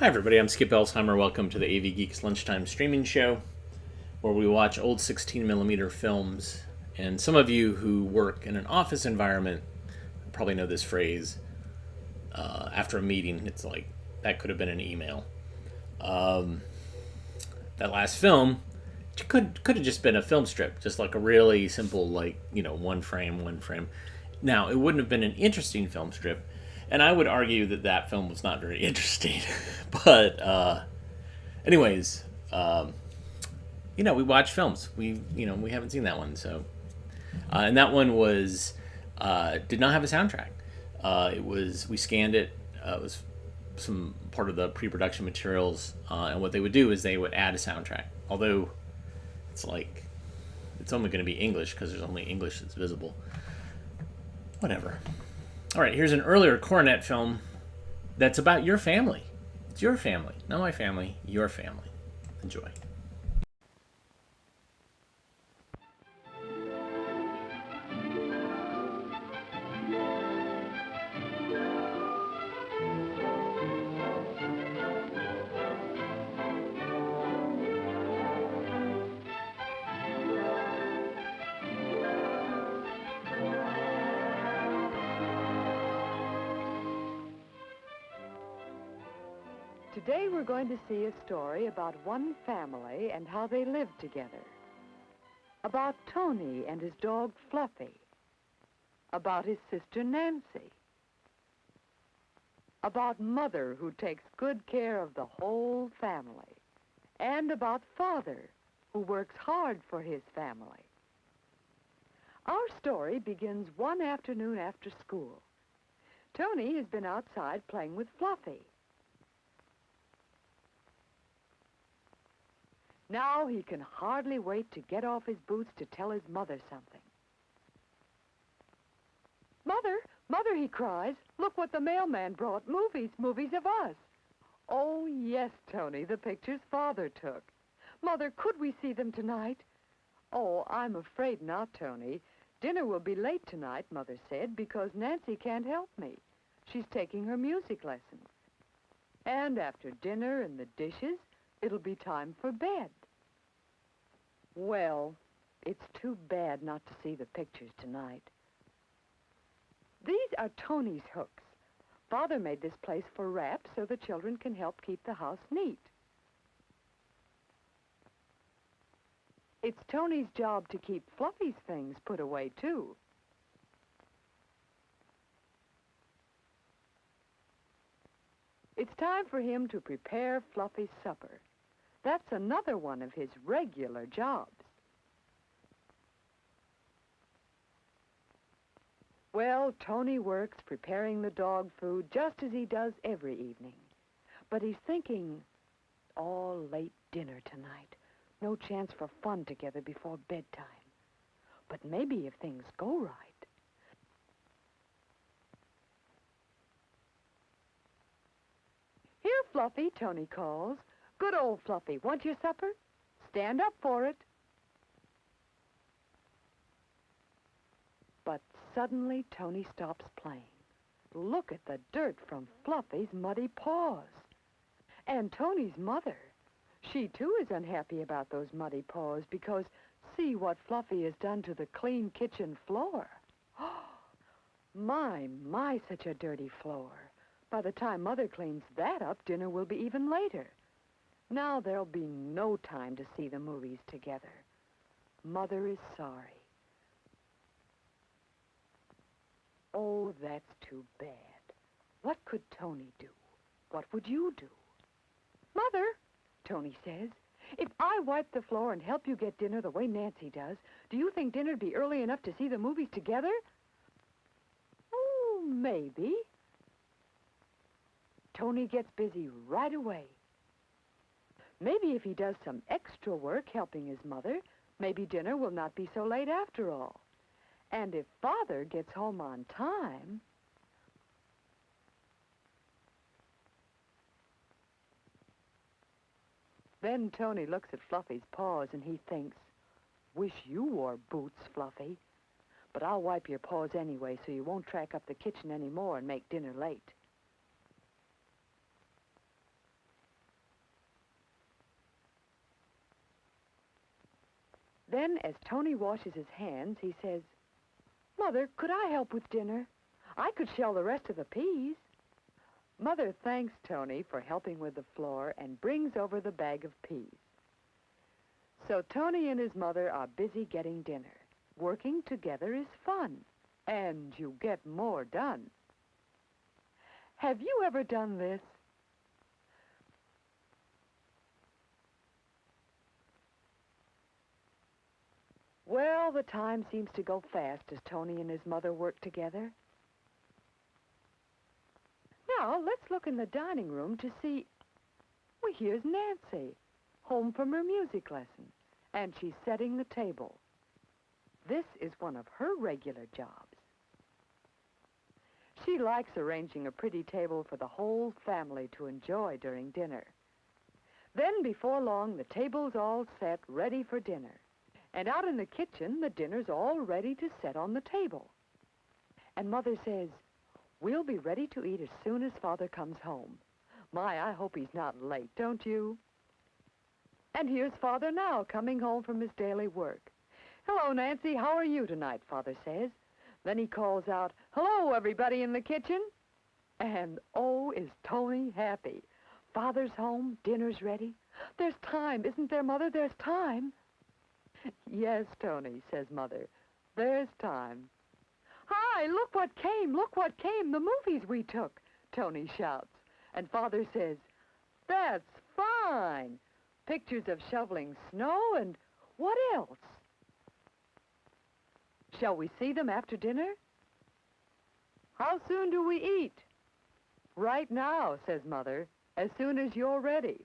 Hi, everybody. I'm Skip Elsheimer. Welcome to the AV Geeks Lunchtime Streaming Show, where we watch old 16 millimeter films. And some of you who work in an office environment probably know this phrase. After a meeting, it's like that could have been an email. That last film could have just been a film strip, just like a really simple, one frame, one frame. Now, it wouldn't have been an interesting film strip, and I would argue that that film was not very interesting. But anyways, we watch films. We haven't seen that one, so and that one was did not have a soundtrack. It was we scanned it. It was some part of the pre-production materials, and what they would do is they would add a soundtrack. Although it's like it's only going to be English because there's only English that's visible. Whatever. All right, here's an earlier Coronet film that's about your family. It's your family, not my family. Your family. Enjoy. Today we're going to see a story about one family and how they lived together. About Tony and his dog Fluffy. About his sister Nancy. About Mother, who takes good care of the whole family. And about Father, who works hard for his family. Our story begins one afternoon after school. Tony has been outside playing with Fluffy. Now he can hardly wait to get off his boots to tell his mother something. Mother, Mother, he cries, look what the mailman brought, movies of us. Oh, yes, Tony, the pictures Father took. Mother, could we see them tonight? Oh, I'm afraid not, Tony. Dinner will be late tonight, Mother said, because Nancy can't help me. She's taking her music lessons. And after dinner and the dishes, it'll be time for bed. Well, it's too bad not to see the pictures tonight. These are Tony's hooks. Father made this place for wraps so the children can help keep the house neat. It's Tony's job to keep Fluffy's things put away, too. It's time for him to prepare Fluffy's supper. That's another one of his regular jobs. Well, Tony works preparing the dog food just as he does every evening. But he's thinking, late dinner tonight. No chance for fun together before bedtime. But maybe if things go right. Here, Fluffy, Tony calls. Good old Fluffy, want your supper? Stand up for it. But suddenly Tony stops playing. Look at the dirt from Fluffy's muddy paws. And Tony's mother, she too is unhappy about those muddy paws because see what Fluffy has done to the clean kitchen floor. My, such a dirty floor. By the time Mother cleans that up, dinner will be even later. Now there'll be no time to see the movies together. Mother is sorry. Oh, that's too bad. What could Tony do? What would you do? Mother, Tony says, if I wipe the floor and help you get dinner the way Nancy does, do you think dinner'd be early enough to see the movies together? Oh, maybe. Tony gets busy right away. Maybe if he does some extra work helping his mother, maybe dinner will not be so late after all. And if Father gets home on time... Then Tony looks at Fluffy's paws and he thinks, wish you wore boots, Fluffy. But I'll wipe your paws anyway so you won't track up the kitchen anymore and make dinner late. Then, as Tony washes his hands, he says, "Mother, could I help with dinner? I could shell the rest of the peas." Mother thanks Tony for helping with the floor and brings over the bag of peas. So Tony and his mother are busy getting dinner. Working together is fun, and you get more done. Have you ever done this? Well, the time seems to go fast as Tony and his mother work together. Now, let's look in the dining room to see... Well, here's Nancy, home from her music lesson, and she's setting the table. This is one of her regular jobs. She likes arranging a pretty table for the whole family to enjoy during dinner. Then, before long, the table's all set, ready for dinner. And out in the kitchen, the dinner's all ready to set on the table. And Mother says, "We'll be ready to eat as soon as Father comes home. My, I hope he's not late, don't you?" And here's Father now, coming home from his daily work. "Hello, Nancy, how are you tonight?" Father says. Then he calls out, "Hello, everybody in the kitchen." And oh, is Tony happy. Father's home, dinner's ready. There's time, isn't there, Mother? There's time. "Yes, Tony," says Mother. "There's time." "Hi, look what came, the movies we took," Tony shouts. And Father says, "That's fine. Pictures of shoveling snow and what else? Shall we see them after dinner?" "How soon do we eat?" "Right now," says Mother, "as soon as you're ready."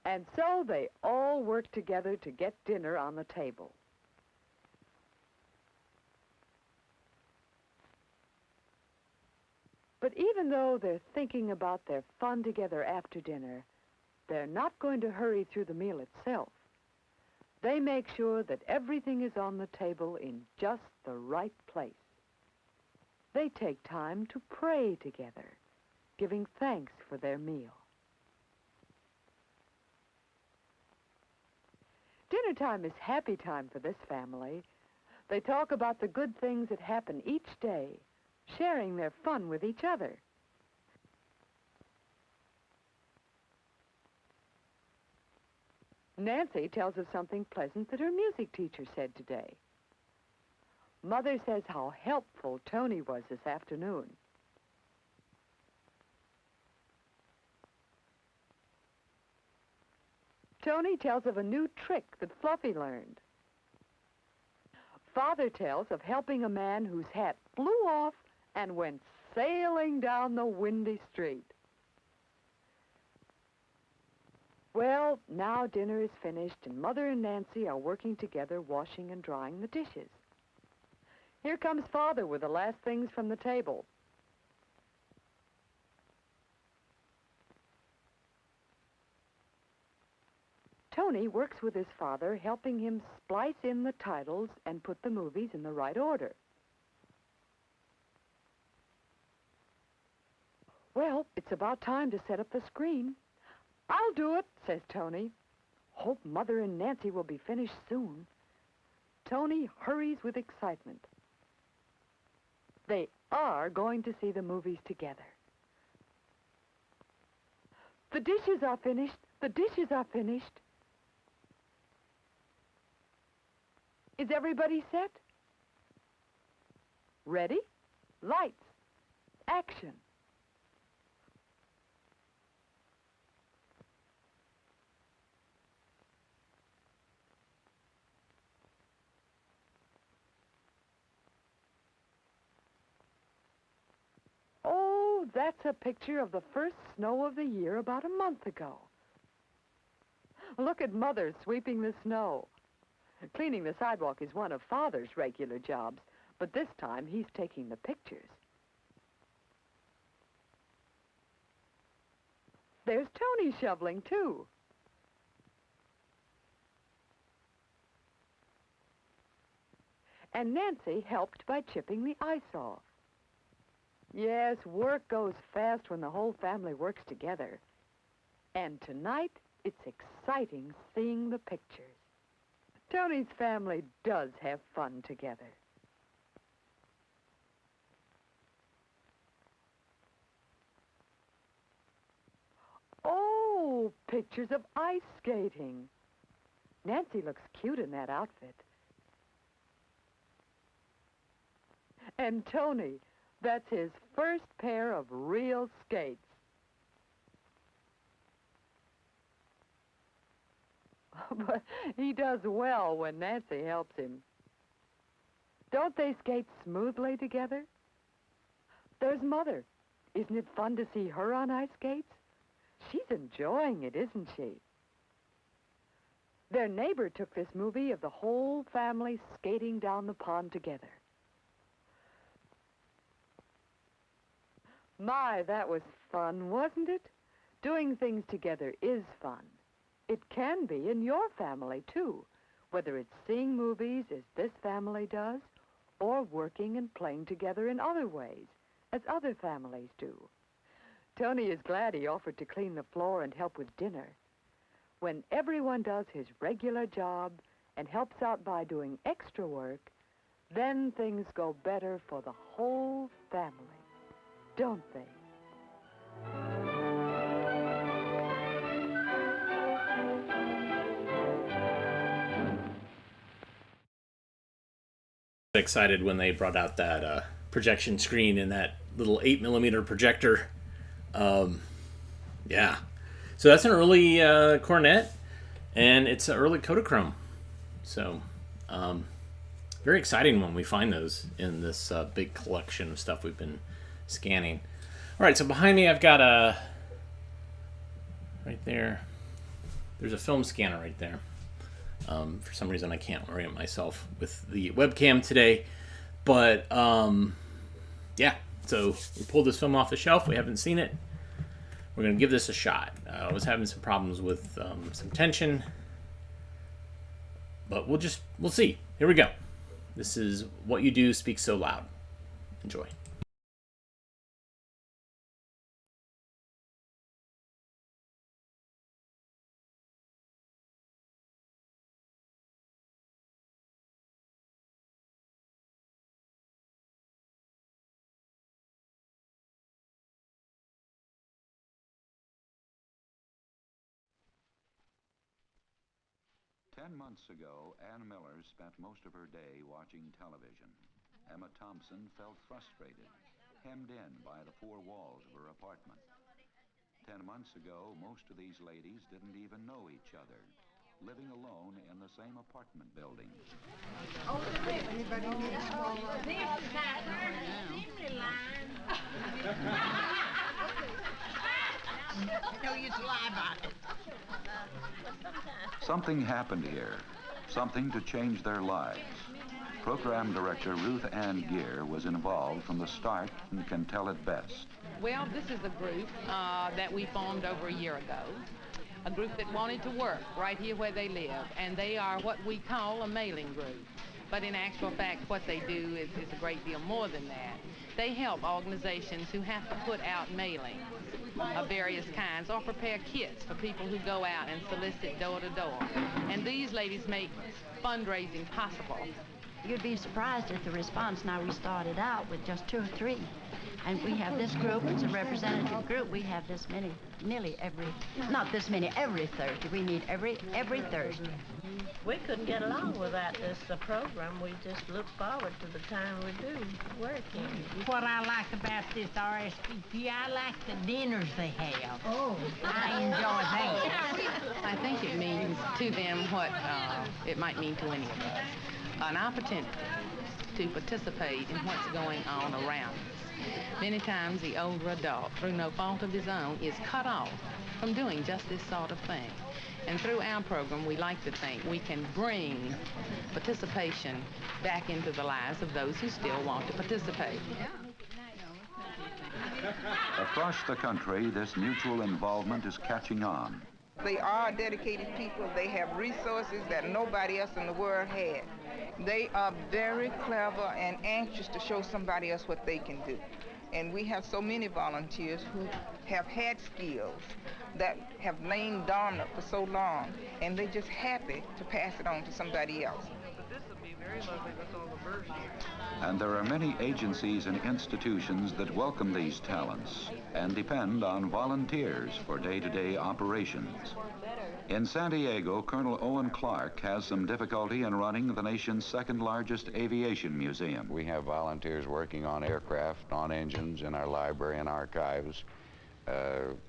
And so they all work together to get dinner on the table. But even though they're thinking about their fun together after dinner, they're not going to hurry through the meal itself. They make sure that everything is on the table in just the right place. They take time to pray together, giving thanks for their meal. Dinner time is happy time for this family. They talk about the good things that happen each day, sharing their fun with each other. Nancy tells of something pleasant that her music teacher said today. Mother says how helpful Tony was this afternoon. Tony tells of a new trick that Fluffy learned. Father tells of helping a man whose hat flew off and went sailing down the windy street. Well, now dinner is finished and Mother and Nancy are working together washing and drying the dishes. Here comes Father with the last things from the table. Tony works with his father, helping him splice in the titles and put the movies in the right order. Well, it's about time to set up the screen. "I'll do it," says Tony. "Hope Mother and Nancy will be finished soon." Tony hurries with excitement. They are going to see the movies together. "The dishes are finished. The dishes are finished." Is everybody set? Ready? Lights. Action. Oh, that's a picture of the first snow of the year about a month ago. Look at Mother sweeping the snow. Cleaning the sidewalk is one of Father's regular jobs, but this time he's taking the pictures. There's Tony shoveling, too. And Nancy helped by chipping the ice off. Yes, work goes fast when the whole family works together. And tonight, it's exciting seeing the pictures. Tony's family does have fun together. Oh, pictures of ice skating. Nancy looks cute in that outfit. And Tony, that's his first pair of real skates. But he does well when Nancy helps him. Don't they skate smoothly together? There's Mother. Isn't it fun to see her on ice skates? She's enjoying it, isn't she? Their neighbor took this movie of the whole family skating down the pond together. My, that was fun, wasn't it? Doing things together is fun. It can be in your family, too, whether it's seeing movies as this family does, or working and playing together in other ways, as other families do. Tony is glad he offered to clean the floor and help with dinner. When everyone does his regular job and helps out by doing extra work, then things go better for the whole family, don't they? Excited when they brought out that projection screen and that little 8mm projector. Yeah. So that's an early cornet, and it's an early Kodachrome. So, very exciting when we find those in this big collection of stuff we've been scanning. All right, so behind me I've got right there, there's a film scanner right there. For some reason I can't orient myself with the webcam today, but yeah, so we pulled this film off the shelf. We haven't seen it. We're going to give this a shot. I was having some problems with some tension, but we'll see. Here we go. This is What You Do Speaks So Loud. Enjoy. Ten months ago, Ann Miller spent most of her day watching television. Emma Thompson felt frustrated, hemmed in by the four walls of her apartment. 10 months ago, most of these ladies didn't even know each other, living alone in the same apartment building. Anybody need a small No use to lie about it. Something happened here, something to change their lives. Program director Ruth Ann Gear was involved from the start and can tell it best. Well, this is a group that we formed over a year ago, a group that wanted to work right here where they live, and they are what we call a mailing group. But in actual fact, what they do is a great deal more than that. They help organizations who have to put out mailings of various kinds or prepare kits for people who go out and solicit door to door. And these ladies make fundraising possible. You'd be surprised at the response. Now, we started out with just 2 or 3. And we have this group, it's a representative group. We have this many, nearly every, not this many, every Thursday. We meet every Thursday. We couldn't get along without this program. We just look forward to the time we do working. What I like about this RSVP, I like the dinners they have. Oh. I enjoy that. I think it means to them what it might mean to any of us. An opportunity to participate in what's going on around us. Many times the older adult, through no fault of his own, is cut off from doing just this sort of thing. And through our program, we like to think we can bring participation back into the lives of those who still want to participate. Across the country, this mutual involvement is catching on. They are dedicated people. They have resources that nobody else in the world had. They are very clever and anxious to show somebody else what they can do. And we have so many volunteers who have had skills that have lain dormant for so long, and they're just happy to pass it on to somebody else. But this would be very lovely with all the birds. And there are many agencies and institutions that welcome these talents and depend on volunteers for day-to-day operations. In San Diego, Colonel Owen Clark has some difficulty in running the nation's second-largest aviation museum. We have volunteers working on aircraft, on engines, in our library and archives,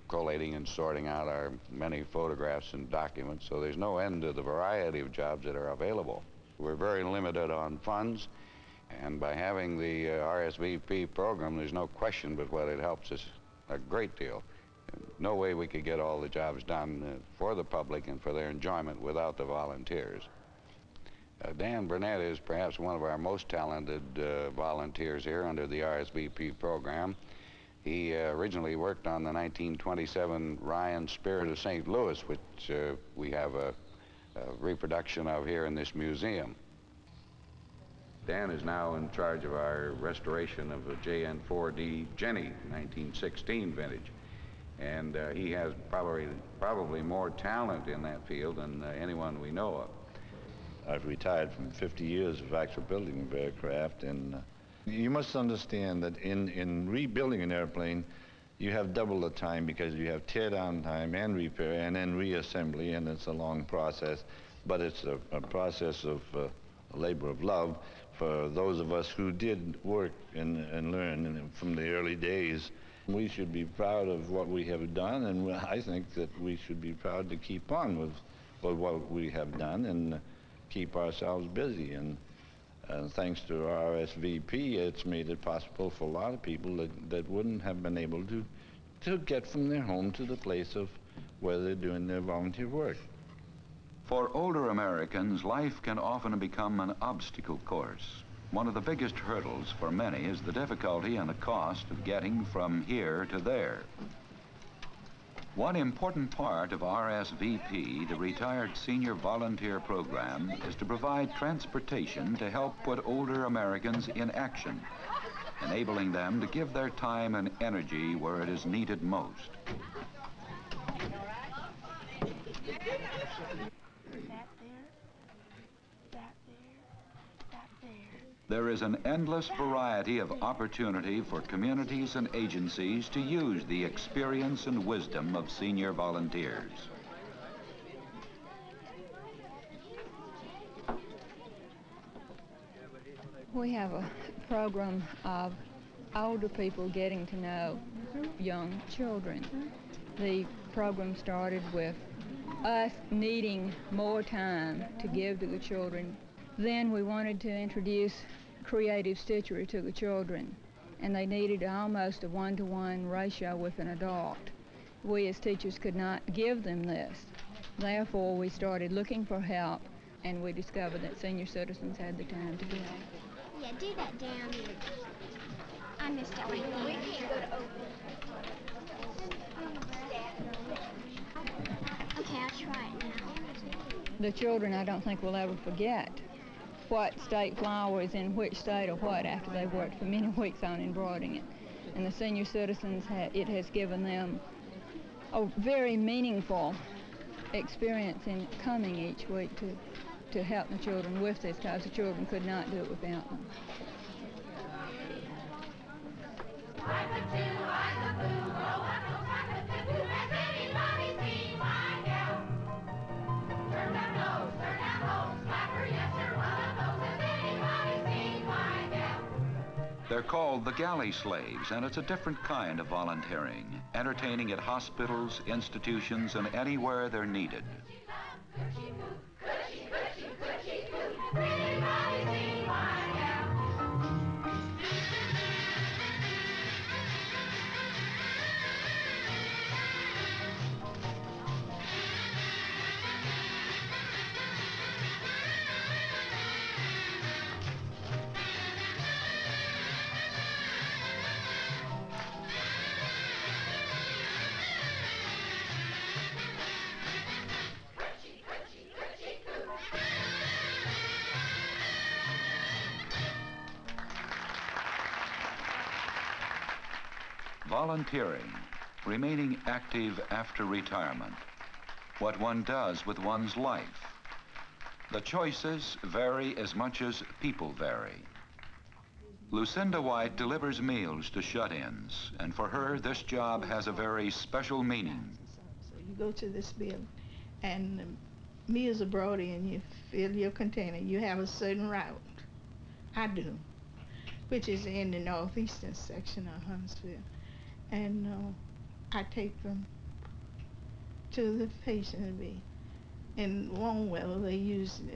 collating and sorting out our many photographs and documents, so there's no end to the variety of jobs that are available. We're very limited on funds, and by having the RSVP program, there's no question but what it helps us a great deal. No way we could get all the jobs done for the public and for their enjoyment without the volunteers. Dan Burnett is perhaps one of our most talented volunteers here under the RSVP program. He originally worked on the 1927 Ryan Spirit of St. Louis, which we have a reproduction of here in this museum. Dan is now in charge of our restoration of a JN4D Jenny 1916 vintage. And he has probably more talent in that field than anyone we know of. I've retired from 50 years of actual building of aircraft, and you must understand that in rebuilding an airplane, you have double the time because you have tear-down time and repair and then reassembly, and it's a long process, but it's a process of a labor of love for those of us who did work and learn from the early days. We should be proud of what we have done, and I think that we should be proud to keep on with what we have done and keep ourselves busy. And thanks to RSVP, it's made it possible for a lot of people that wouldn't have been able to get from their home to the place of where they're doing their volunteer work. For older Americans, life can often become an obstacle course. One of the biggest hurdles for many is the difficulty and the cost of getting from here to there. One important part of RSVP, the Retired Senior Volunteer Program, is to provide transportation to help put older Americans in action, enabling them to give their time and energy where it is needed most. There is an endless variety of opportunity for communities and agencies to use the experience and wisdom of senior volunteers. We have a program of older people getting to know young children. The program started with us needing more time to give to the children. Then we wanted to introduce creative stitchery to the children, and they needed almost a one-to-one ratio with an adult. We as teachers could not give them this. Therefore, we started looking for help, and we discovered that senior citizens had the time to do it. Yeah, do that down. I missed it right there. We can't go to Okay, I'll try it now. The children, I don't think, will ever forget what state flower is in which state or what after they've worked for many weeks on embroidering it. And the senior citizens, it has given them a very meaningful experience in coming each week to help the children with this, because the children could not do it without them. They're called the galley slaves, and it's a different kind of volunteering, entertaining at hospitals, institutions, and anywhere they're needed. Volunteering, remaining active after retirement, what one does with one's life. The choices vary as much as people vary. Lucinda White delivers meals to shut-ins, and for her, this job has a very special meaning. So you go to this building, and meals are brought in, you fill your container, you have a certain route. I do, which is in the northeastern section of Huntsville. And I take them to the patient be. In warm weather, they usually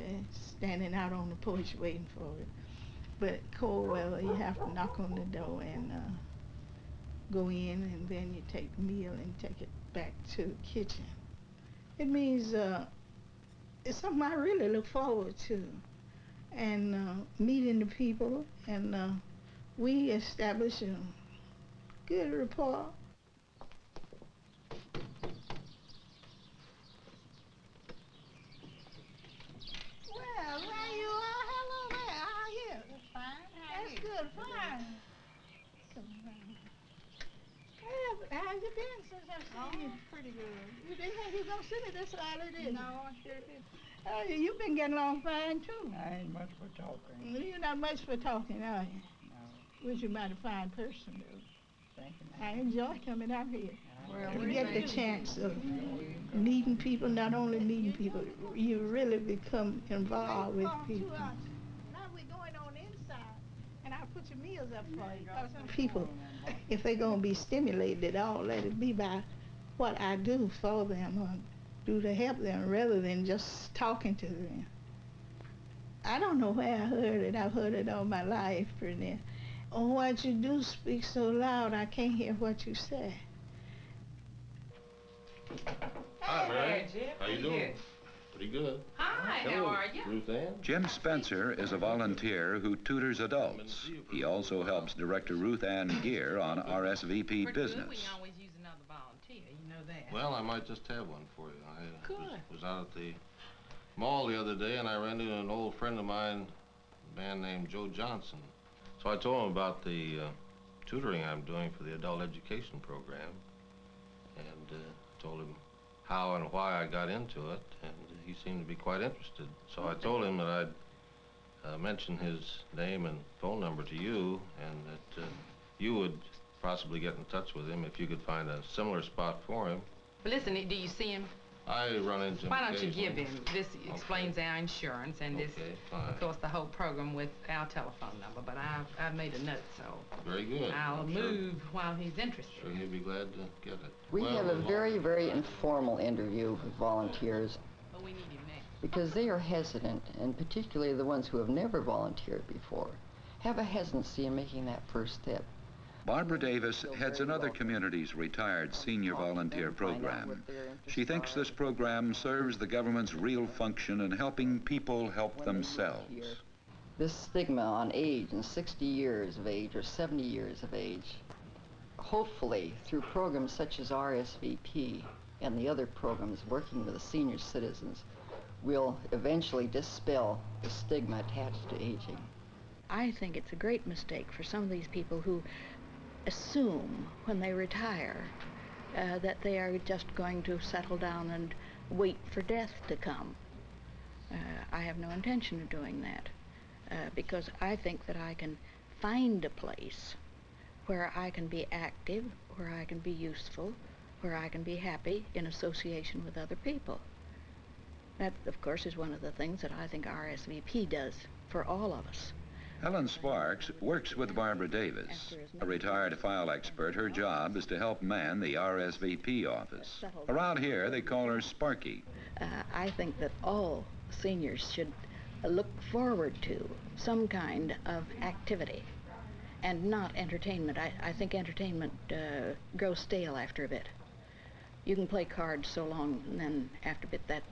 standing out on the porch waiting for it. But cold weather, you have to knock on the door and go in, and then you take the meal and take it back to the kitchen. It means it's something I really look forward to, and meeting the people, and we establish a good rapport. Well, where you are? Hello there. How are you? Fine. That's good. Fine. Well, how you been since I've seen you? Pretty good. You didn't think you was gonna sit at this early, did you? No, I sure did. You've been getting along fine too. I ain't much for talking. You're not much for talking, are you? No. Which you might a fine person, though. Thank you. I enjoy coming out here. Well, you get the chance of meeting people, not only meeting people, you really become involved with people. Now we're going on inside, and I'll put your meals up for you. People, if they're going to be stimulated at all, let it be by what I do for them or do to help them rather than just talking to them. I don't know where I heard it. I've heard it all my life, pretty near. Oh, what you do speak so loud, I can't hear what you say. Hi, Mary. How you doing? Pretty good. Hi, Hello, how are you? Ruth Ann. Jim Spencer is a volunteer who tutors adults. He also helps Director Ruth Ann Gear on RSVP business. We always use another volunteer, you know that. Well, I might just have one for you. I Good. was out at the mall the other day, and I ran into an old friend of mine, a man named Joe Johnson. So I told him about the tutoring I'm doing for the adult education program, and told him how and why I got into it, and he seemed to be quite interested. So I told him that I'd mention his name and phone number to you, and that you would possibly get in touch with him if you could find a similar spot for him. But listen, do you see him? I run into him. Why don't you give occasionally. him? This explains our insurance and this, of course, the whole program with our telephone number. But I've made a note, so very good. I'll move while he's interested. Sure, he'll be glad to get it. We have a very, very informal interview with volunteers But we need him next. because they are hesitant, and particularly the ones who have never volunteered before, have a hesitancy in making that first step. Barbara Davis heads another community's retired senior volunteer program. She thinks this program serves the government's real function in helping people help themselves. This stigma on age and 60 years of age or 70 years of age, hopefully through programs such as RSVP and the other programs working with the senior citizens, will eventually dispel the stigma attached to aging. I think it's a great mistake for some of these people who assume when they retire that they are just going to settle down and wait for death to come. I have no intention of doing that because I think that I can find a place where I can be active, where I can be useful, where I can be happy in association with other people. That, of course, is one of the things that I think RSVP does for all of us. Helen Sparks works with Barbara Davis. A retired file expert, her job is to help man the RSVP office. Around here, they call her Sparky. I think that all seniors should look forward to some kind of activity and not entertainment. I think entertainment grows stale after a bit. You can play cards so long, and then after a bit, that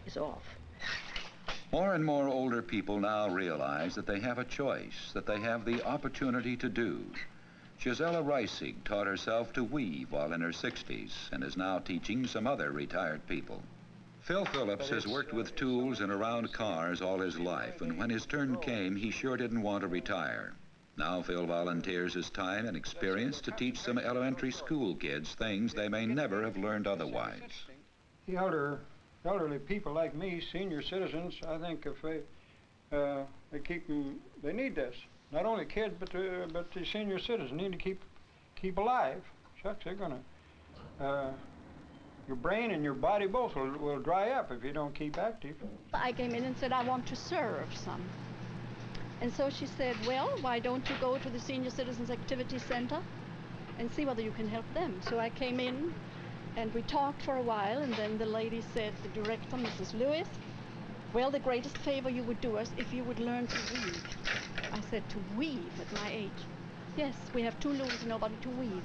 is off. More and more older people now realize that they have a choice, that they have the opportunity to do. Gisela Reisig taught herself to weave while in her 60s and is now teaching some other retired people. Phil Phillips has worked with tools and around cars all his life, and when his turn came, he sure didn't want to retire. Now Phil volunteers his time and experience to teach some elementary school kids things they may never have learned otherwise. The elderly people like me, senior citizens, I think if they keep them, they need this. Not only kids, but the senior citizens need to keep alive. Shucks, they're gonna, your brain and your body both will dry up if you don't keep active. I came in and said, I want to serve some. And so she said, well, why don't you go to the Senior Citizens Activity Center and see whether you can help them? So I came in and we talked for a while, and then the lady said, the director, Mrs. Lewis, well, the greatest favor you would do us if you would learn to weave. I said, to weave at my age? Yes, we have two looms and nobody to weave.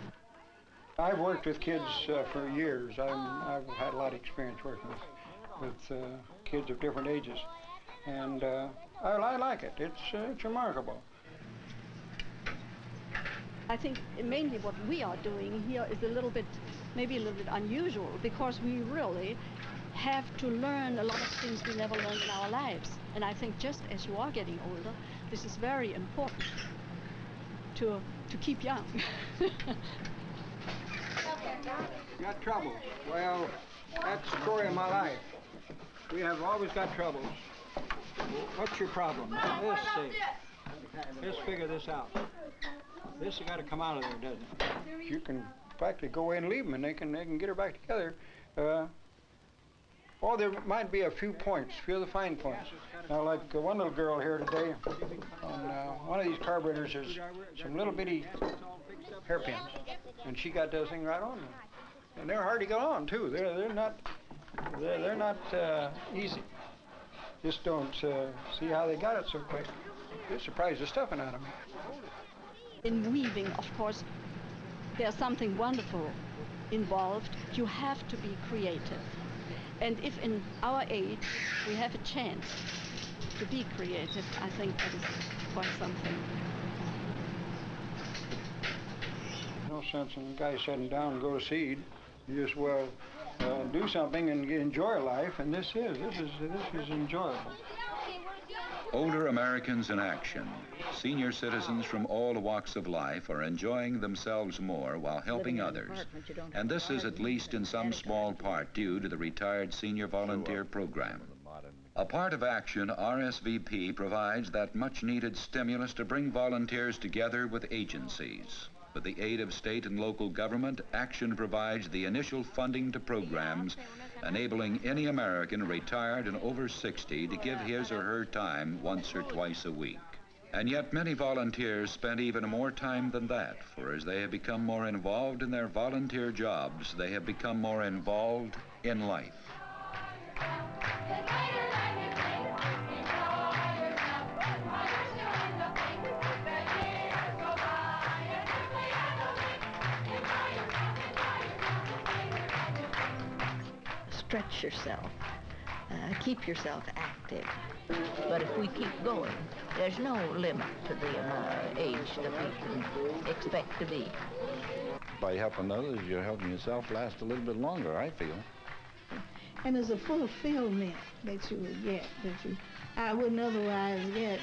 I've worked with kids for years. I've had a lot of experience working with kids of different ages. And I like it. It's remarkable. I think mainly what we are doing here is maybe a little bit unusual, because we really have to learn a lot of things we never learned in our lives. And I think just as you are getting older, this is very important to keep young. Got troubles. Well, that's the story of my life. We have always got troubles. What's your problem? Let's see. Let's figure this out. This has got to come out of there, doesn't it? You can practically go away and leave them, and they can get her back together. Oh, there might be a few points, a few of the fine points. Now, like one little girl here today, on one of these carburetors, there's some little bitty hairpins, and she got those things right on them. And they're hard to get on too. They're not easy. Just don't see how they got it so quick. It surprised the stuffing out of me. In weaving, of course, there's something wonderful involved. You have to be creative. And if in our age we have a chance to be creative, I think that is quite something. No sense in the guy sitting down and go to seed. You just, do something and enjoy life, and this is enjoyable. Older Americans in action. Senior citizens from all walks of life are enjoying themselves more while helping others. And this is at least in some small part due to the retired senior volunteer program. A part of Action, RSVP provides that much-needed stimulus to bring volunteers together with agencies. With the aid of state and local government, Action provides the initial funding to programs, enabling any American retired and over 60 to give his or her time once or twice a week. And yet many volunteers spend even more time than that, for as they have become more involved in their volunteer jobs, they have become more involved in life. Stretch yourself, keep yourself active. But if we keep going, there's no limit to the age that we can expect to be. By helping others, you're helping yourself last a little bit longer, I feel. And there's a fulfillment that you would get that I wouldn't otherwise get.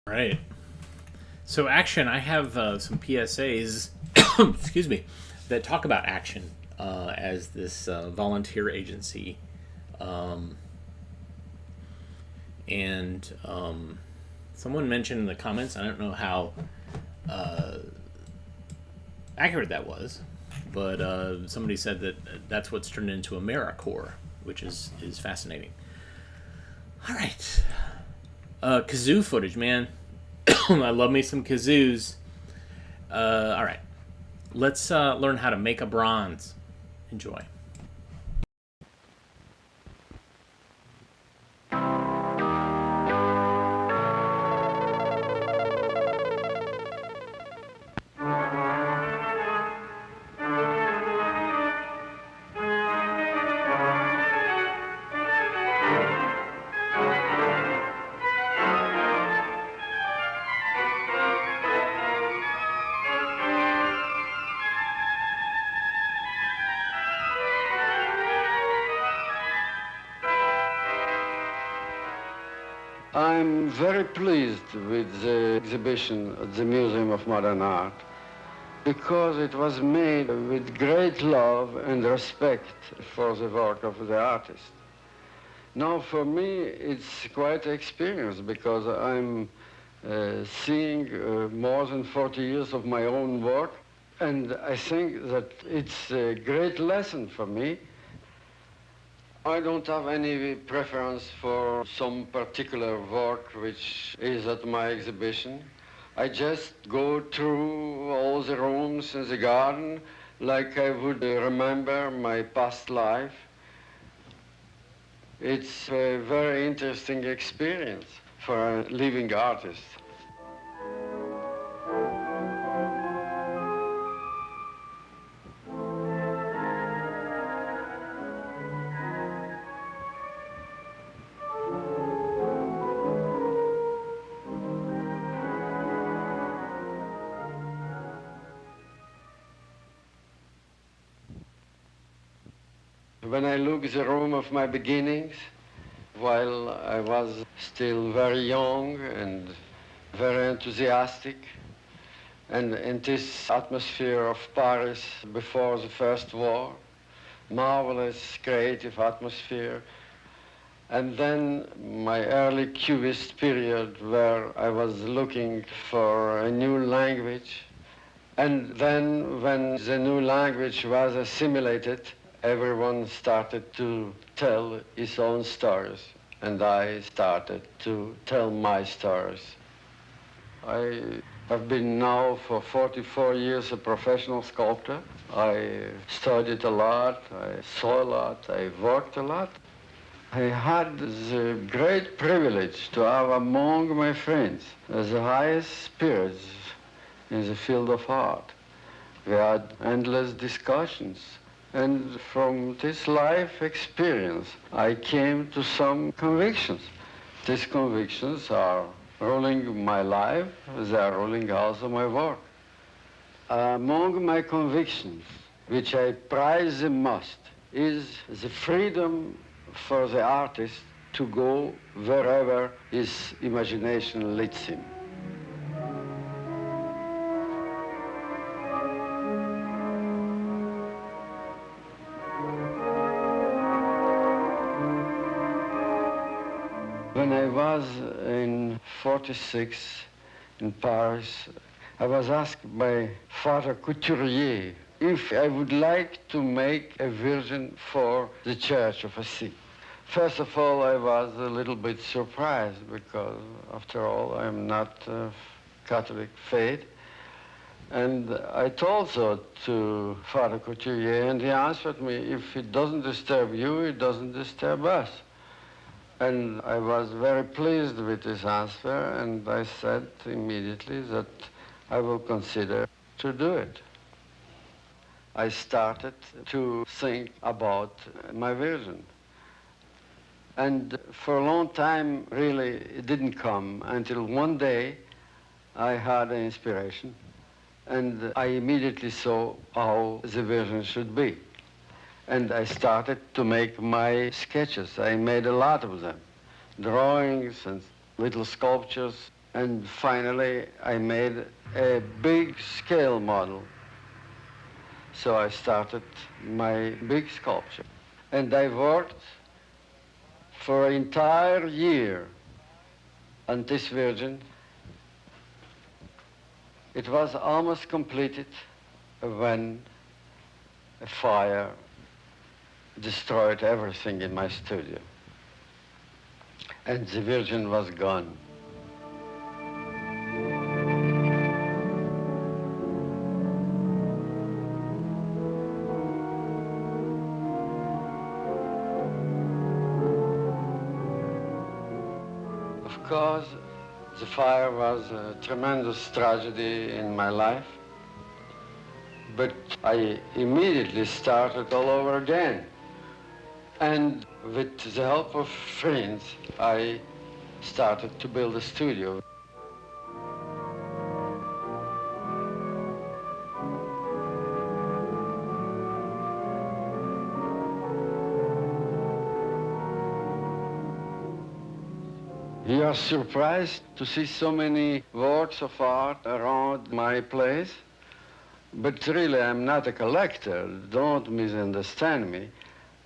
Right. So Action, I have some PSAs, excuse me, that talk about Action as this volunteer agency. And someone mentioned in the comments, I don't know how accurate that was, but somebody said that that's what's turned into AmeriCorps, which is fascinating. All right. Kazoo footage, man. I love me some kazoos. All right. Let's learn how to make a bronze. Enjoy. I'm very pleased with the exhibition at the Museum of Modern Art because it was made with great love and respect for the work of the artist. Now, for me, it's quite an experience because I'm seeing more than 40 years of my own work, and I think that it's a great lesson for me. I don't have any preference for some particular work which is at my exhibition. I just go through all the rooms in the garden like I would remember my past life. It's a very interesting experience for a living artist. When I look at the room of my beginnings, while I was still very young and very enthusiastic, and in this atmosphere of Paris before the First War, marvelous creative atmosphere, and then my early Cubist period where I was looking for a new language, and then when the new language was assimilated, everyone started to tell his own stories, and I started to tell my stories. I have been now for 44 years a professional sculptor. I studied a lot, I saw a lot, I worked a lot. I had the great privilege to have among my friends the highest spirits in the field of art. We had endless discussions. And from this life experience, I came to some convictions. These convictions are ruling my life, they are ruling also my work. Among my convictions, which I prize the most, is the freedom for the artist to go wherever his imagination leads him. When I was in 46 in Paris, I was asked by Father Couturier if I would like to make a Virgin for the Church of Assisi. First of all, I was a little bit surprised because, after all, I'm not Catholic faith. And I told so to Father Couturier, and he answered me, if it doesn't disturb you, it doesn't disturb us. And I was very pleased with this answer, and I said immediately that I will consider to do it. I started to think about my vision. And for a long time, really, it didn't come until one day I had an inspiration, and I immediately saw how the vision should be. And I started to make my sketches. I made a lot of them, drawings and little sculptures. And finally, I made a big scale model. So I started my big sculpture. And I worked for an entire year on this Virgin. It was almost completed when a fire destroyed everything in my studio. and the Virgin was gone. Of course, the fire was a tremendous tragedy in my life, but I immediately started all over again. And with the help of friends, I started to build a studio. You are surprised to see so many works of art around my place, but really I'm not a collector, don't misunderstand me.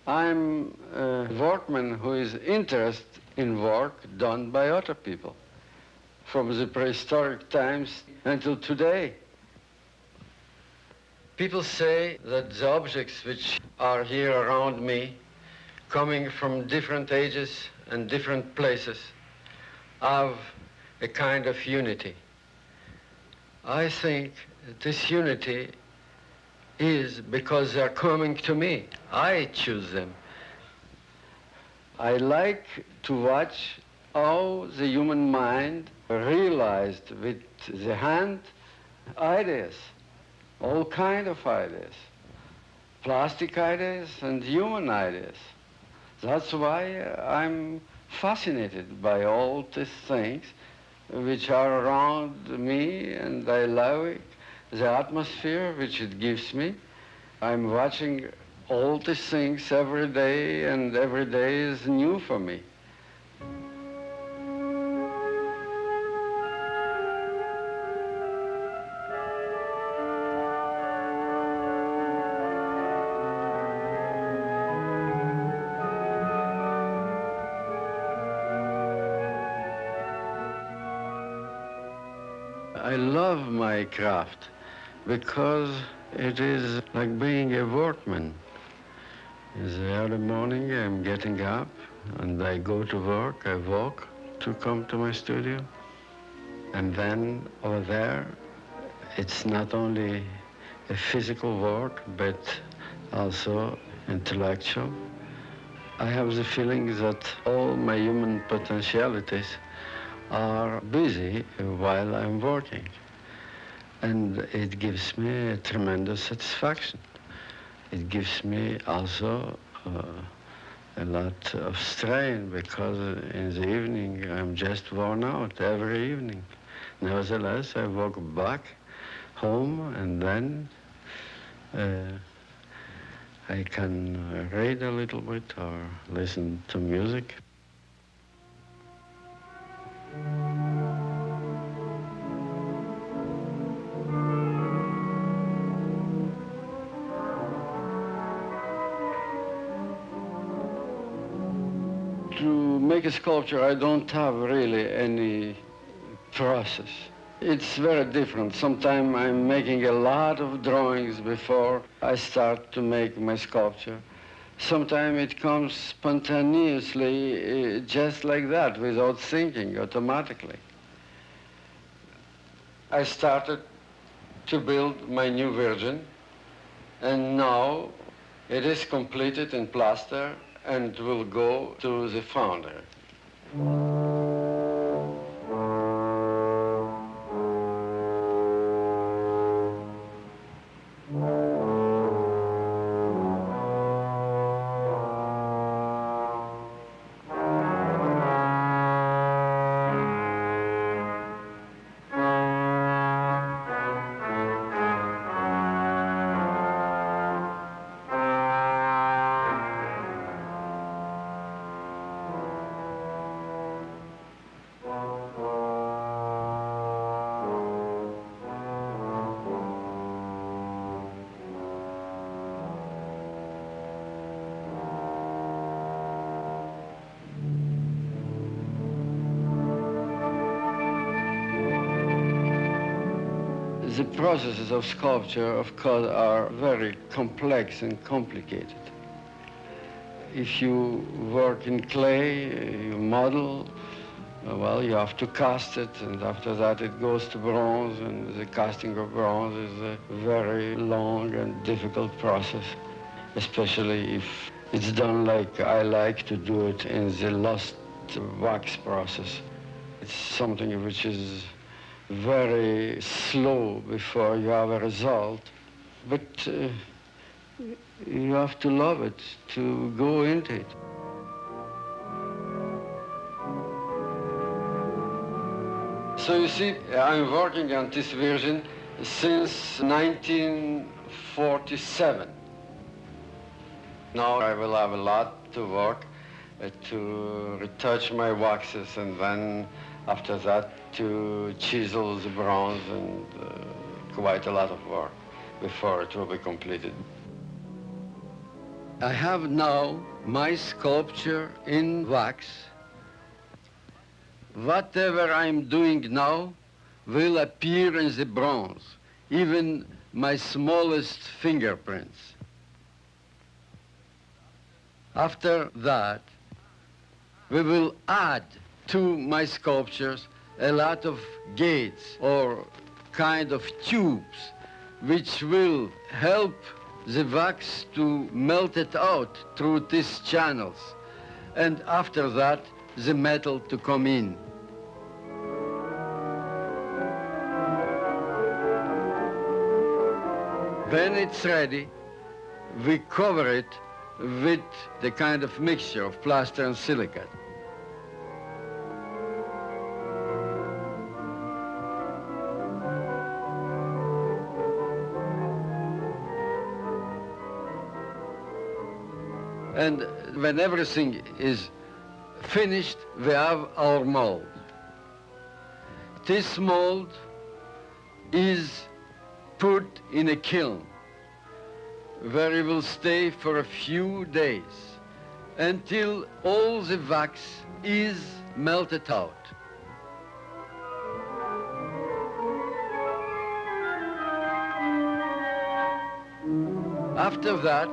I'm a workman who is interested in work done by other people, from the prehistoric times until today. People say that the objects which are here around me, coming from different ages and different places, have a kind of unity. I think this unity is because they're coming to me. I choose them. I like to watch how the human mind realized with the hand ideas, all kind of ideas, plastic ideas and human ideas. That's why I'm fascinated by all these things which are around me, and I love the atmosphere which it gives me. I'm watching all these things every day, and every day is new for me. I love my craft because it is like being a workman. In the early morning, I'm getting up and I go to work. I walk to come to my studio. And then over there, it's not only a physical work, but also intellectual. I have the feeling that all my human potentialities are busy while I'm working. And it gives me a tremendous satisfaction. It gives me also a lot of strain because in the evening I'm just worn out every evening. Nevertheless, I walk back home and then I can read a little bit or listen to music. To make a sculpture, I don't have really any process. It's very different. Sometimes I'm making a lot of drawings before I start to make my sculpture. Sometimes it comes spontaneously, just like that, without thinking, automatically. I started to build my new Virgin, and now it is completed in plaster and will go to the foundry. The processes of sculpture, of course, are very complex and complicated. if you work in clay, you model, well, you have to cast it, and after that it goes to bronze, and the casting of bronze is a very long and difficult process, especially if it's done like I like to do it in the lost wax process. It's something which is very slow before you have a result, but you have to love it to go into it. So you see, I'm working on this version since 1947. Now I will have a lot to work to retouch my waxes, and then after that to chisel the bronze, and quite a lot of work before it will be completed. I have now my sculpture in wax. Whatever I'm doing now will appear in the bronze, even my smallest fingerprints. After that, we will add to my sculptures a lot of gates or kind of tubes which will help the wax to melt it out through these channels, and after that the metal to come in. When it's ready, we cover it with the kind of mixture of plaster and silicate. And when everything is finished, we have our mold. This mold is put in a kiln where it will stay for a few days until all the wax is melted out. After that,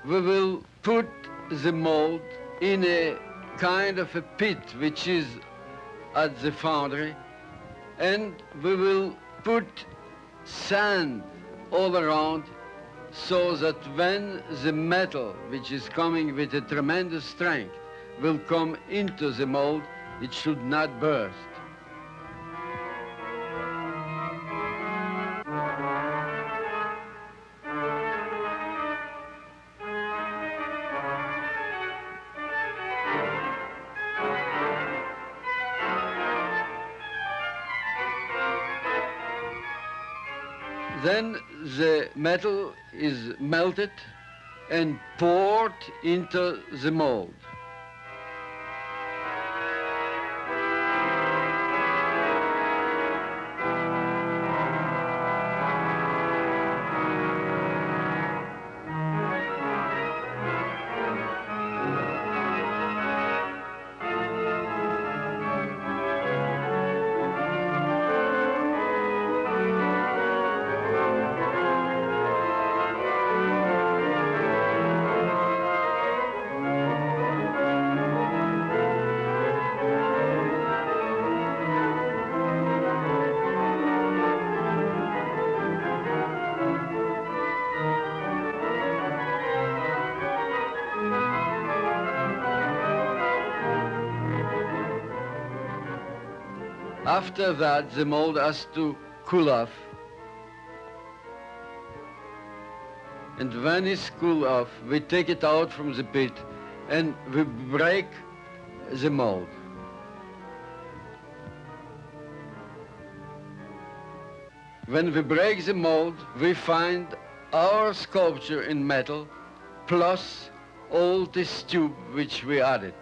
we will put the mold in a kind of a pit which is at the foundry, and we will put sand all around so that when the metal, which is coming with a tremendous strength, will come into the mold, it should not burst. Then the metal is melted and poured into the mold. After that, the mold has to cool off. And when it's cool off, we take it out from the pit and we break the mold. When we break the mold, we find our sculpture in metal plus all this tube which we added.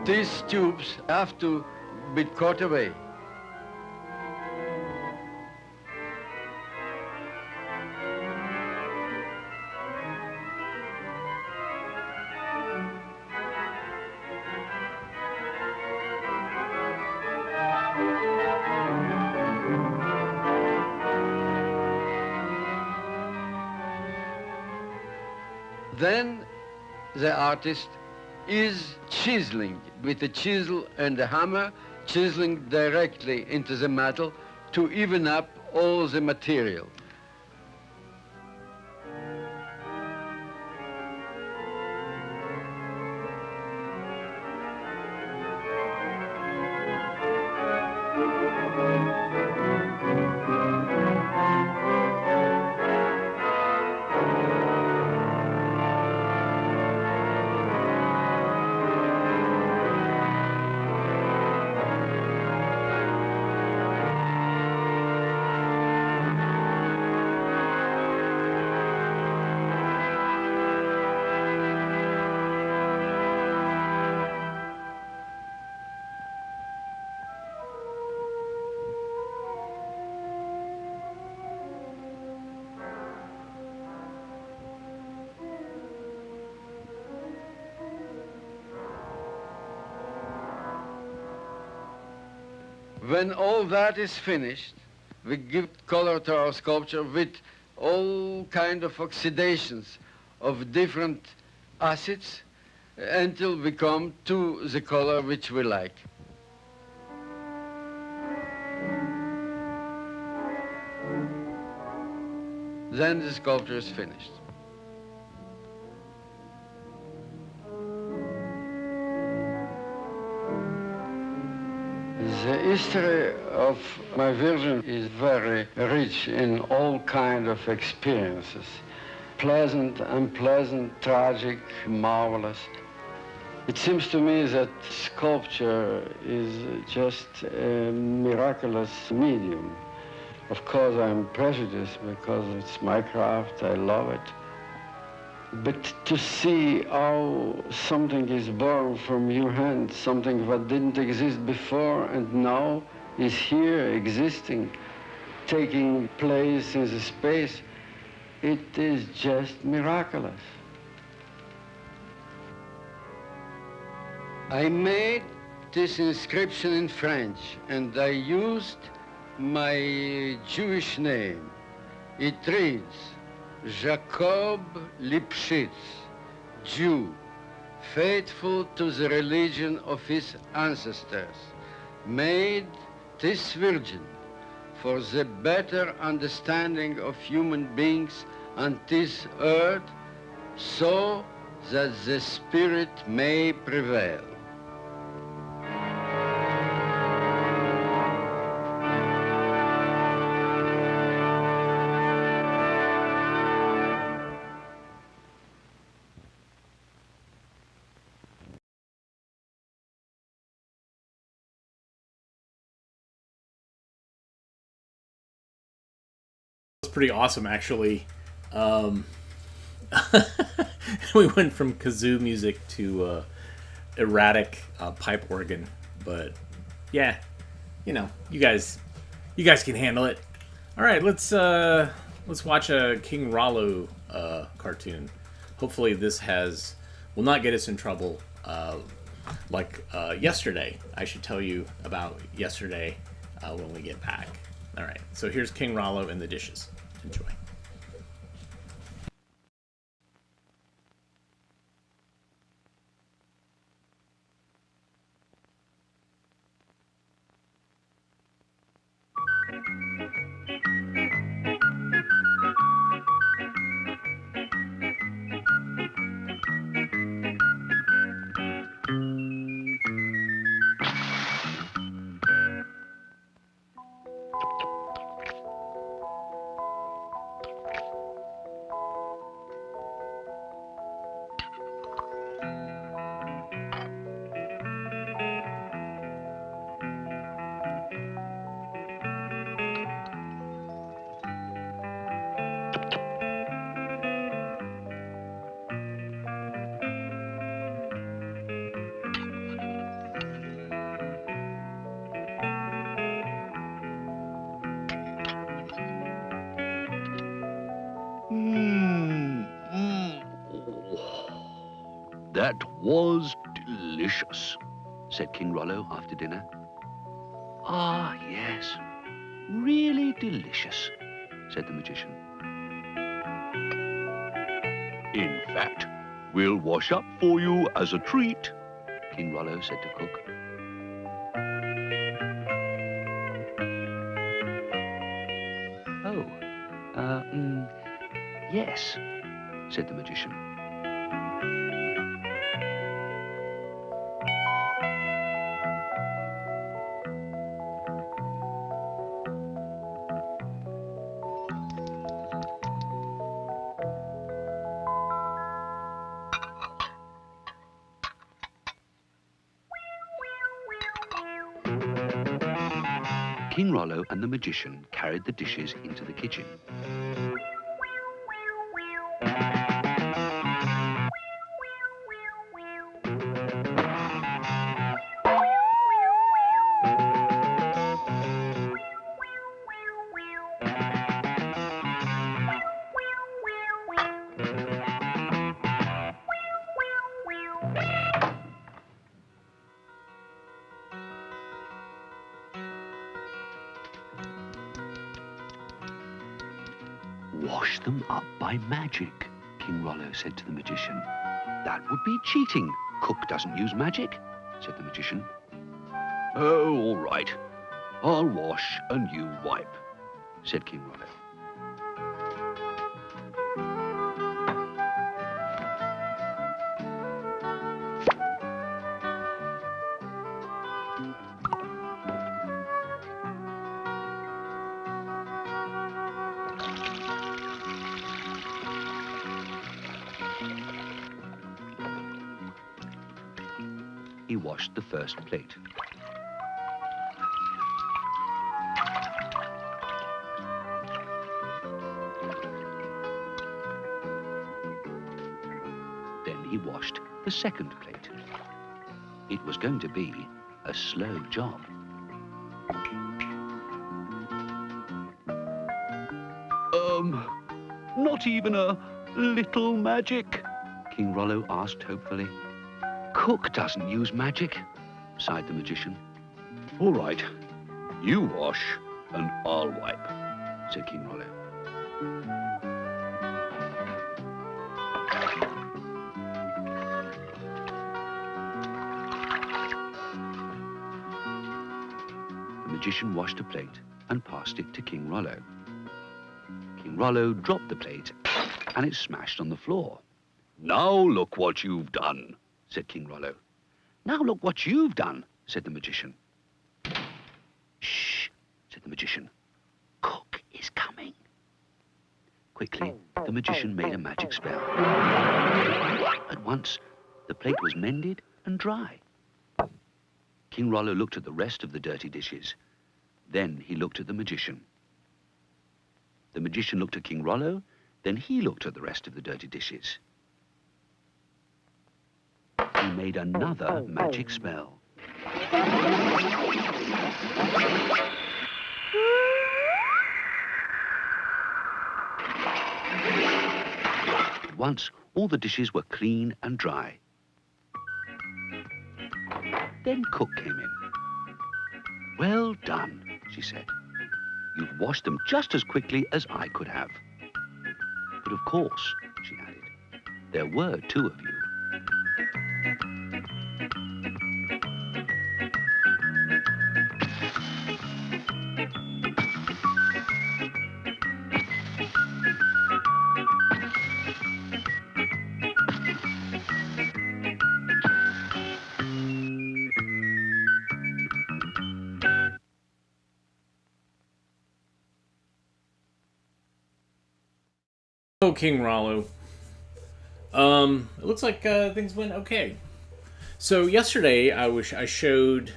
These tubes have to be cut away. then the artist is chiseling with a chisel and a hammer, chiseling directly into the metal to even up all the material. When all that is finished, we give color to our sculpture with all kind of oxidations of different acids until we come to the color which we like. Then the sculpture is finished. The history of my Virgin is very rich in all kinds of experiences. Pleasant, unpleasant, tragic, marvelous. It seems to me that sculpture is just a miraculous medium. Of course, I'm prejudiced because it's my craft, I love it. But to see how something is born from your hand, something that didn't exist before and now is here existing, taking place in the space, it is just miraculous. I made this inscription in French and I used my Jewish name. It reads, Jacob Lipschitz, Jew, faithful to the religion of his ancestors, made this virgin for the better understanding of human beings on this earth, so that the spirit may prevail. Pretty awesome, actually. We went from kazoo music to erratic pipe organ, but yeah, you know, you guys can handle it. All right, let's watch a King Rolo cartoon. Hopefully, this will not get us in trouble like yesterday. I should tell you about yesterday when we get back. All right, so here's King Rolo and the dishes. Enjoy. That was delicious, said King Rollo after dinner. Ah, yes, really delicious, said the magician. In fact, we'll wash up for you as a treat, King Rollo said to Cook. Oh, yes, said the magician. King Rollo and the magician carried the dishes into the kitchen. Wash them up by magic, King Rollo said to the magician. That would be cheating. Cook doesn't use magic, said the magician. Oh, all right. I'll wash and you wipe, said King Rollo. He washed the first plate. Then he washed the second plate. It was going to be a slow job. Not even a little magic? King Rollo asked hopefully. Cook doesn't use magic, sighed the magician. All right, you wash and I'll wipe, said King Rollo. The magician washed a plate and passed it to King Rollo. King Rollo dropped the plate and it smashed on the floor. Now look what you've done, said King Rollo. Now look what you've done, said the magician. Shh, said the magician. Cook is coming. Quickly, the magician made a magic spell. At once, the plate was mended and dry. King Rollo looked at the rest of the dirty dishes. Then he looked at the magician. The magician looked at King Rollo. Then he looked at the rest of the dirty dishes. He made another magic spell. At once, all the dishes were clean and dry. Then Cook came in. Well done, she said. You've washed them just as quickly as I could have. But of course, she added, there were two of you. Oh, King Rollo. It looks like things went okay. So yesterday I showed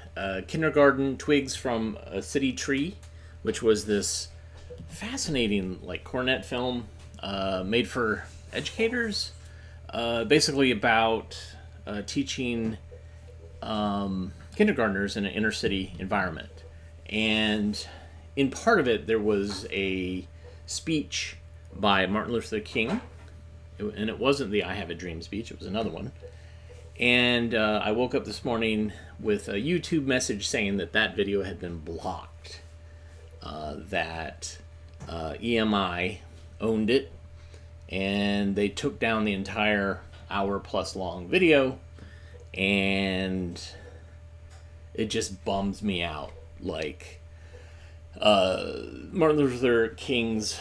Kindergarten Twigs from a City Tree, which was this fascinating cornet film made for educators, basically about teaching kindergartners in an inner city environment. And in part of it, there was a speech by Martin Luther King, and it wasn't the I Have a Dream speech, it was another one. And I woke up this morning with a YouTube message saying that video had been blocked, that EMI owned it, and they took down the entire hour-plus long video, and it just bums me out. Like, Martin Luther King's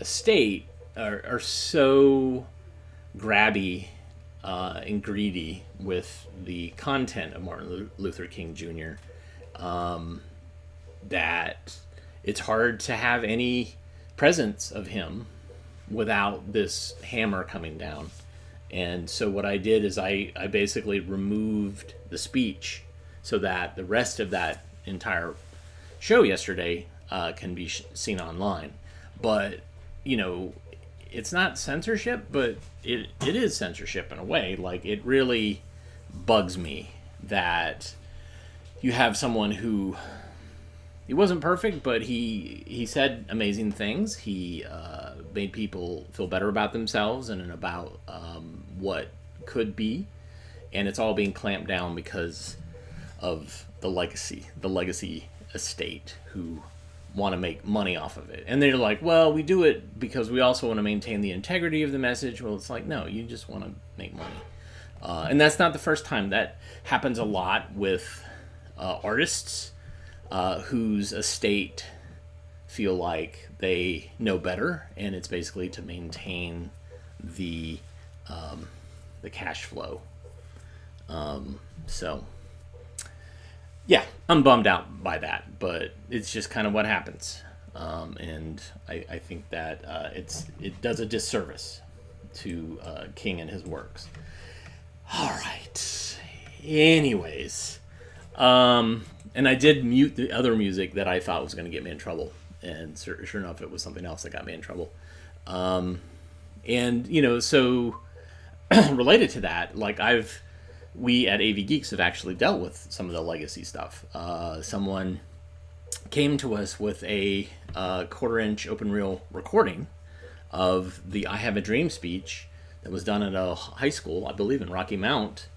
estate are so grabby and greedy with the content of Martin Luther King Jr. That it's hard to have any presence of him without this hammer coming down. And so what I did is I basically removed the speech so that the rest of that entire show yesterday can be seen online. But, you know, it's not censorship, but it is censorship in a way. Like, it really bugs me that you have someone who, he wasn't perfect, but he said amazing things. He made people feel better about themselves and about what could be, and it's all being clamped down because of the legacy estate who want to make money off of it. And they're like, well, we do it because we also want to maintain the integrity of the message. Well, it's like, no, you just want to make money. And that's not the first time. That happens a lot with artists whose estate feel like they know better, and it's basically to maintain the cash flow. So yeah, I'm bummed out by that, but it's just kind of what happens. And I think that it does a disservice to King and his works. All right. Anyways, and I did mute the other music that I thought was going to get me in trouble, and sure enough, it was something else that got me in trouble. And you know, so related to that, like we at AV Geeks have actually dealt with some of the legacy stuff. Someone came to us with a 1/4-inch open reel recording of the I Have a Dream speech that was done at a high school, I believe in Rocky Mount,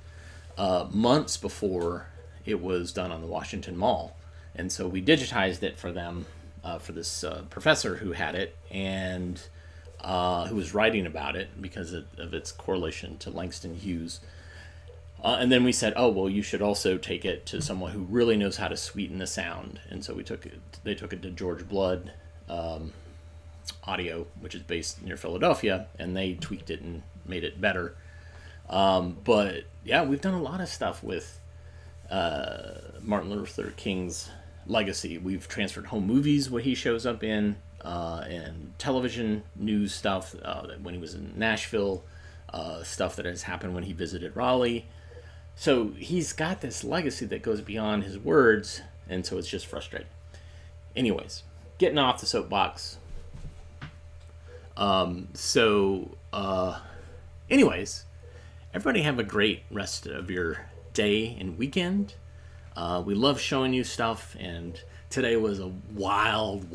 months before it was done on the Washington Mall. And so we digitized it for them, for this professor who had it, and who was writing about it because of its correlation to Langston Hughes. And then we said, oh, well, you should also take it to someone who really knows how to sweeten the sound. And so they took it to George Blood Audio, which is based near Philadelphia, and they tweaked it and made it better. But yeah, we've done a lot of stuff with Martin Luther King's legacy. We've transferred home movies, what he shows up in, and television news stuff when he was in Nashville, stuff that has happened when he visited Raleigh. So he's got this legacy that goes beyond his words, and so it's just frustrating. Anyways, getting off the soapbox. Anyways, everybody have a great rest of your day and weekend. We love showing you stuff, and today was a wild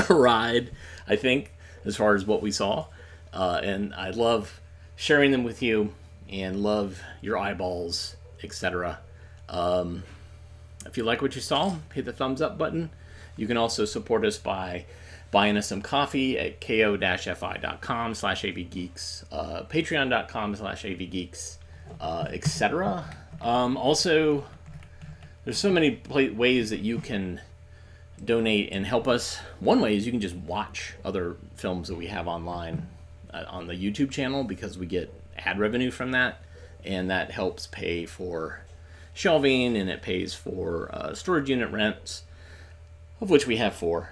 ride, I think, as far as what we saw. And I love sharing them with you and love your eyeballs, etc. If you like what you saw, hit the thumbs up button. You can also support us by buying us some coffee at ko-fi.com/avgeeks, patreon.com/avgeeks, etc. Also, there's so many ways that you can donate and help us. One way is you can just watch other films that we have online on the YouTube channel, because we get ad revenue from that, and that helps pay for shelving, and it pays for storage unit rents, of which we have 4.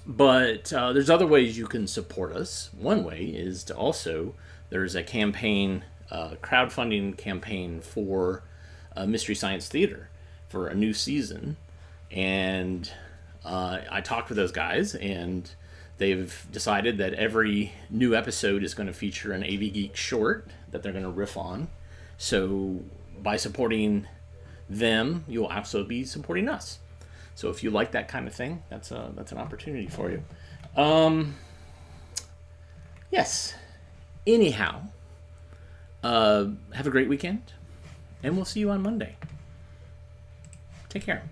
But there's other ways you can support us. One way is to also, there's a campaign, crowdfunding campaign for Mystery Science Theater for a new season. And I talked with those guys, and they've decided that every new episode is going to feature an AV Geek short that they're going to riff on. So by supporting them, you'll absolutely be supporting us. So if you like that kind of thing, that's an opportunity for you. Yes. Anyhow, have a great weekend, and we'll see you on Monday. Take care.